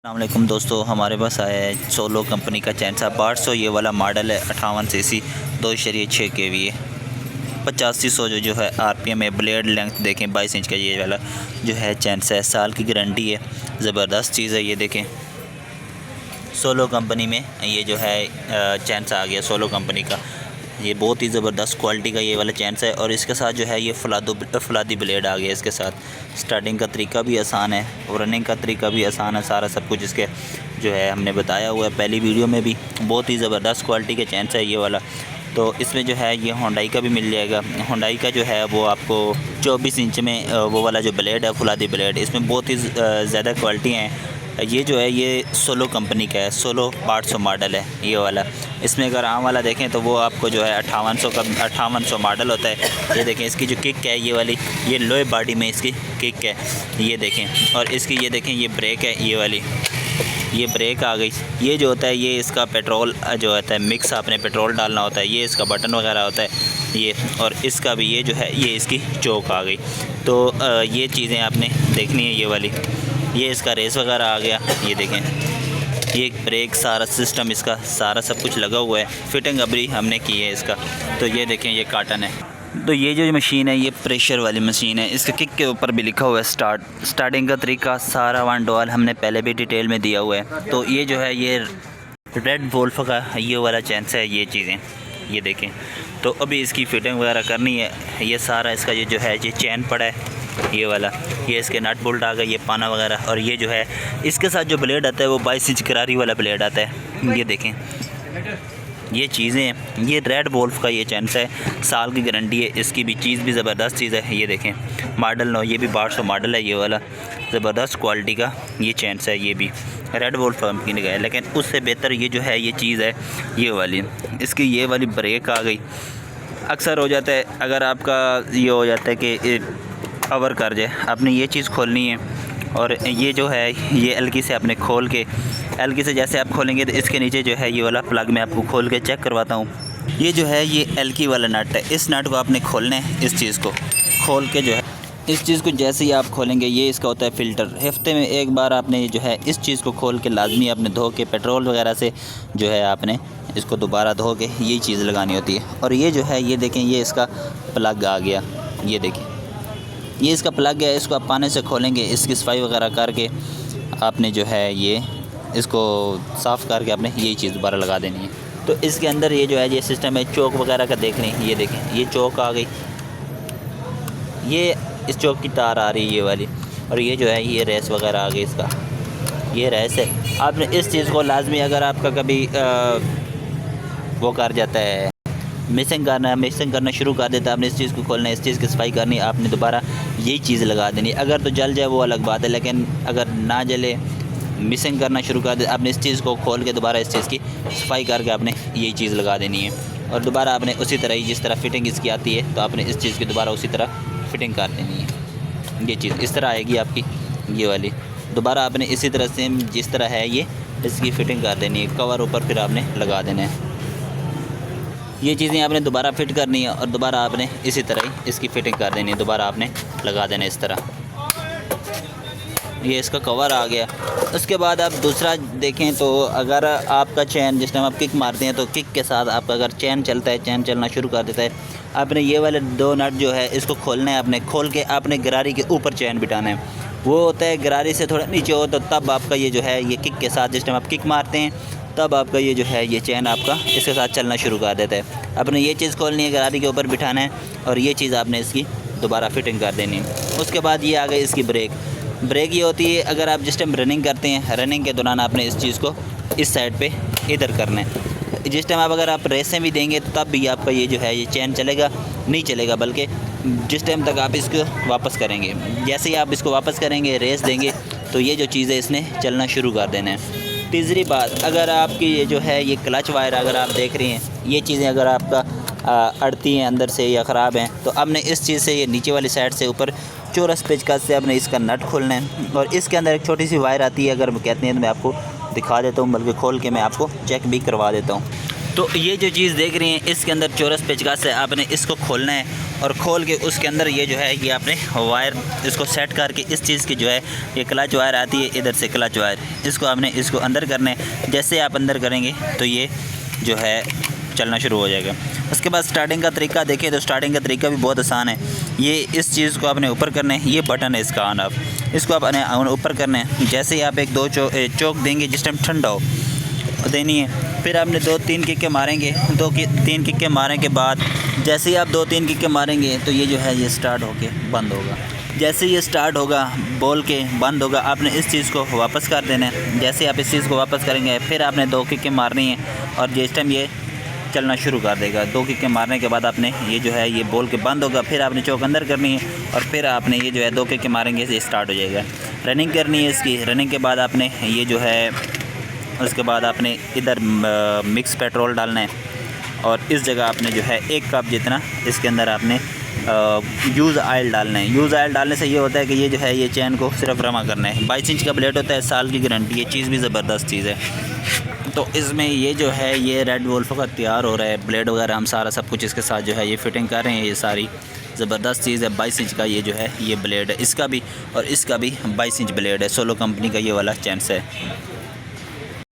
अस्सलामुअलैकुम दोस्तों, हमारे पास आया है सोलो कंपनी का चैन सा 1200। ये वाला मॉडल है 58 सीसी 2.6 kVA 8500 जो है RPM है। ब्लेड लेंथ देखें 22 इंच का ये वाला जो है चैन सा है। साल की गारंटी है, ज़बरदस्त चीज़ है। ये देखें सोलो कंपनी में ये जो है चैन सा आ गया सोलो कंपनी का। ये बहुत ही ज़बरदस्त क्वालिटी का ये वाला चैनस है और इसके साथ जो है ये फलादी ब्लेड आ गया इसके साथ। स्टार्टिंग का तरीका भी आसान है और रनिंग का तरीका भी आसान है। सारा सब कुछ इसके जो है हमने बताया हुआ है पहली वीडियो में भी। बहुत ही ज़बरदस्त क्वालिटी के चैनस है ये वाला। तो इसमें जो है ये होंडाई का भी मिल जाएगा। होंडाई का जो है वो आपको 24 इंच में वो वाला जो ब्लेड है फलादी ब्लेड, इसमें बहुत ही ज़्यादा क्वालिटी हैं। ये जो है ये सोलो कंपनी का है, सोलो 1200 मॉडल है ये वाला। इसमें अगर आम वाला देखें तो वो आपको जो है 5800 मॉडल होता है। ये देखें इसकी जो किक है ये वाली, ये लोहे बॉडी में इसकी किक है ये देखें। और इसकी ये देखें ये ब्रेक है ये वाली, ये ब्रेक आ गई। ये जो होता है ये इसका पेट्रोल जो होता है मिक्स, आपने पेट्रोल डालना होता है। ये इसका बटन वगैरह होता है ये, और इसका भी ये जो है ये इसकी चौक आ गई। तो ये चीज़ें आपने देखनी है ये वाली। ये इसका रेस वगैरह आ गया ये देखें। ये ब्रेक सारा सिस्टम इसका सारा सब कुछ लगा हुआ है। फिटिंग अभी हमने की है इसका। तो ये देखें ये काटन है। तो ये जो मशीन है ये प्रेशर वाली मशीन है। इसके किक के ऊपर भी लिखा हुआ है स्टार्टिंग का तरीका सारा वन डॉल हमने पहले भी डिटेल में दिया हुआ है। तो ये जो है ये रेड वोल्फ का ये वाला चैनस है ये चीज़ें ये देखें। तो अभी इसकी फिटिंग वगैरह करनी है। ये सारा इसका ये जो है ये चैन पड़ा है ये वाला, ये इसके नट बोल्ट आ गए, ये पाना वगैरह। और ये जो है इसके साथ जो ब्लेड आता है वो 22 इंच करारी वाला ब्लेड आता है ये देखें। ये चीज़ें हैं। ये रेड वोल्फ का ये चैनस है, साल की गारंटी है। इसकी भी चीज़ भी ज़बरदस्त चीज़ है ये देखें। मॉडल नो ये भी 1200 मॉडल है ये वाला। ज़बरदस्त क्वालिटी का ये चैनस है। ये भी रेड वोल्फ कंपनी का है, लेकिन उससे बेहतर ये जो है ये चीज़ है ये वाली। इसकी ये वाली ब्रेक आ गई। अक्सर हो जाता है अगर आपका ये हो जाता है कि कवर कर जाए, आपने ये चीज़ खोलनी है। और ये जो है ये एलकी से आपने खोल के, एलकी से जैसे आप खोलेंगे तो इसके नीचे जो है ये वाला प्लग मैं आपको खोल के चेक करवाता हूँ। ये जो है ये एलकी वाला नट है। इस नट को आपने खोलना है। इस चीज़ को खोल के जो है इस चीज़ को जैसे ही आप खोलेंगे ये इसका होता है फ़िल्टर। हफ्ते में एक बार आपने जो है इस चीज़ को खोल के लाजमी आपने धो के पेट्रोल वगैरह से जो है आपने इसको दोबारा धो के ये चीज़ लगानी होती है। और ये जो है ये देखें ये इसका प्लग आ गया ये देखें। ये इसका प्लग है। इसको आप पानी से खोलेंगे, इसकी सफाई वगैरह करके आपने जो है ये इसको साफ़ करके आपने यही चीज़ दोबारा लगा देनी है। तो इसके अंदर ये जो है ये सिस्टम है चौक वगैरह का देख रहे हैं ये देखें। ये चौक आ गई, ये इस चौक की तार आ रही है ये वाली। और ये जो है ये रेस वगैरह आ गई इसका, ये रेस है। आपने इस चीज़ को लाजमी अगर आपका कभी वो कर जाता है मिसिंग करना शुरू कर देता है, आपने इस चीज़ को खोलना है, इस चीज़ की सफाई करनी, आपने दोबारा यही चीज़ लगा देनी। अगर तो जल जाए वो अलग बात है, लेकिन अगर ना जले मिसिंग करना शुरू कर दे, आपने इस चीज़ को खोल के दोबारा इस चीज़ की सफाई करके आपने यही चीज़ लगा देनी है। और दोबारा आपने उसी तरह ही जिस तरह फिटिंग इसकी आती है तो आपने इस चीज़ की दोबारा उसी तरह फिटिंग कर देनी है। ये चीज़ इस तरह आएगी आपकी ये वाली। दोबारा आपने इसी तरह सेम जिस तरह है ये इसकी फ़िटिंग कर देनी है। कवर ऊपर फिर आपने लगा देना है। ये चीज़ें आपने दोबारा फिट करनी है और दोबारा आपने इसी तरह ही इसकी फ़िटिंग कर देनी है। दोबारा आपने लगा देना इस तरह। ये इसका कवर आ गया। उसके बाद आप दूसरा देखें तो अगर आपका चैन जिस टाइम आप किक मारते हैं तो किक के साथ आपका अगर चैन चलता है, चैन चलना शुरू कर देता है, आपने ये वाले दो नट जो है इसको खोलना है। आपने खोल के आपने गरारी के ऊपर चैन बिठाना है। वो होता है गरारी से थोड़ा नीचे हो, तो तब आपका ये जो है ये किक के साथ जिस टाइम आप किक मारते हैं तब आपका ये जो है ये चैन आपका इसके साथ चलना शुरू कर देता है। आपने ये चीज़ खोलनी है, गरारी के ऊपर बिठाना है और ये चीज़ आपने इसकी दोबारा फिटिंग कर देनी है। उसके बाद ये आ गई इसकी ब्रेक। ब्रेक ये होती है अगर आप जिस टाइम रनिंग करते हैं, रनिंग के दौरान आपने इस चीज़ को इस साइड पे इधर करना है। जिस टाइम आप अगर आप रेसें भी देंगे तब भी आपका ये जो है ये चैन चलेगा नहीं चलेगा, बल्कि जिस टाइम तक आप इसको वापस करेंगे, जैसे ही आप इसको वापस करेंगे रेस देंगे तो ये जो चीज़ है इसने चलना शुरू कर देना है। तीसरी बात, अगर आपकी ये जो है ये क्लच वायर अगर आप देख रही हैं ये चीज़ें अगर आपका अड़ती हैं अंदर से या ख़राब हैं तो आपने इस चीज़ से ये नीचे वाली साइड से ऊपर चौरस पेचकस से आपने इसका नट खोलना है। और इसके अंदर एक छोटी सी वायर आती है, अगर कहते हैं तो मैं आपको दिखा देता हूँ, बल्कि खोल के मैं आपको चेक भी करवा देता हूँ। तो ये जो चीज़ देख रही हैं इसके अंदर चौरस पेचकस है, आपने इसको खोलना है और खोल के उसके अंदर ये जो है ये आपने वायर इसको सेट करके इस चीज़ की जो है ये क्लच वायर आती है, इधर से क्लच वायर इसको आपने इसको अंदर करना है। जैसे आप अंदर करेंगे तो ये जो है चलना शुरू हो जाएगा। उसके बाद स्टार्टिंग का तरीका देखें तो स्टार्टिंग का तरीका भी बहुत आसान है। ये इस चीज़ को आपने ऊपर करना है, ये बटन है इसका ऑन ऑफ, इसको आपने ऊपर करना है। जैसे ही आप एक दो चौक देंगे जिस टाइम ठंडा हो देनी है, फिर आपने 2-3 किक्के मारेंगे। 2-3 किक्के मारने के बाद जैसे ही आप 2-3 किक्के मारेंगे तो ये जो है ये स्टार्ट होके बंद होगा। जैसे ये स्टार्ट होगा बोल के बंद होगा, आपने इस चीज़ को वापस कर देना है। जैसे आप इस चीज़ को वापस करेंगे फिर आपने 2 किक्के मारनी है और जिस टाइम ये चलना शुरू कर देगा। 2 किक्के मारने के बाद आपने ये जो है ये बोल के बंद होगा, फिर आपने चौक अंदर करनी है और फिर आपने ये जो है 2 किक्के मारेंगे ये स्टार्ट हो जाएगा। रनिंग करनी है इसकी। रनिंग के बाद आपने ये जो है उसके बाद आपने इधर मिक्स पेट्रोल डालना है और इस जगह आपने जो है 1 कप जितना इसके अंदर आपने यूज़ ऑयल डालना है। यूज़ ऑयल डालने से ये होता है कि ये जो है ये चैन को सिर्फ रमा करना है। 22 इंच का ब्लेड होता है, साल की गारंटी। ये चीज़ भी ज़बरदस्त चीज़ है। तो इसमें ये जो है ये रेड वुल्फ का तैयार हो रहा है। ब्लेड वगैरह हम सारा सब कुछ इसके साथ जो है ये फिटिंग कर रहे हैं। ये सारी ज़बरदस्त चीज़ है। 22 इंच का ये जो है ये ब्लेड है, इसका भी और इसका भी 22 इंच ब्लेड है। सोलो कंपनी का ये वाला चैन है।